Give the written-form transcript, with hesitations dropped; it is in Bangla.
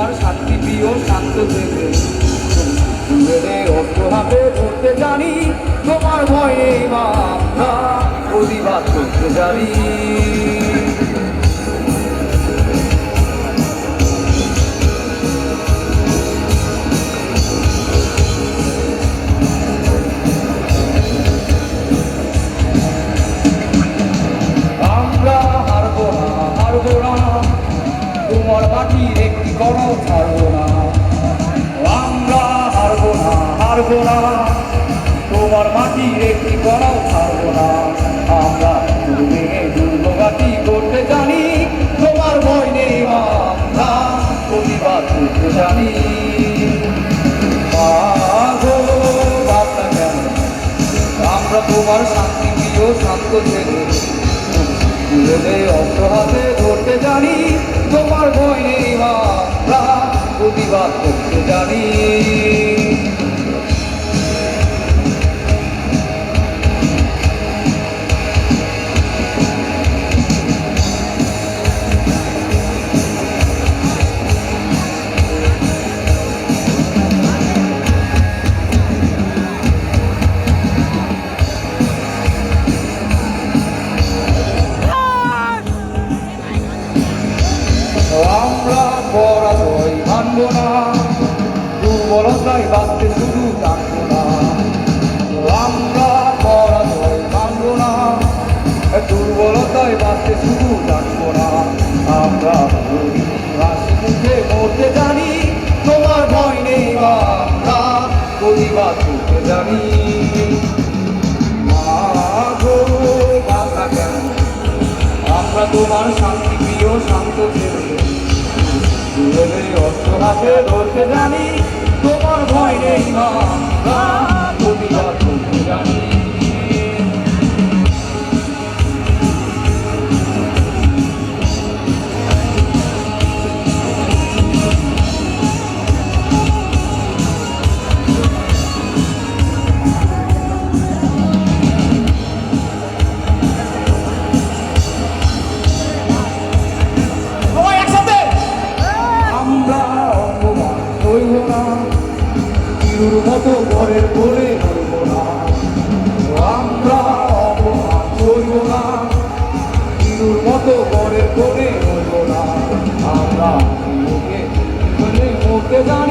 তোমার শান্তি প্রিয় শান্ত থেকে অস্ত্র হাতে ধরতে জানি, তোমার ভয়ে মা আমরা প্রতিবাদ করতে জানি। আমরা হারবো না, হারবো না, তোমার মাটির একটি কণাও ছাড়বো না। আমরা হারবো না, হারবো না, তোমার মাটির একটি কণাও ছাড়বো না। আমরা ভেঙে দুর্গঘাটি করতে জানি, তোমার ভয় নেই মা আমরা প্রতিবাদ করতে জানি। আমরা তোমার শান্তি প্রিয় শান্ত ছেলে, অস্ত্র হাতে ধরতে জানি, তোমার ভয় নেই মা আমরা প্রতিবাদ করতে জানি। আমরা পরাজয় মানব না, দুর্বলতায় বাঁচতে শুধু জানবো না। আমরা পরাজয় মানব না, দুর্বলতায় বাঁচতে শুধু জানবো না। আমরা হাসি মুখে মরতে জানি, তোমার ভয় নেই বা আমরা প্রতিবাদ করতে জানি। মা গো বাধা কেন, আমরা তোমার শান্তি প্রিয় শান্ত ছেলে, অস্ত্র হাতে ধরতে জানি, তোমার ভয় নেই মা আমরা প্রতিবাদ করতে জানি। তিরুর মতো ঘরের বলে হইব না, আমরা অপমান করব না। তিরুর মতো ঘরের বলে হইব না, আমরা মরতে জানি।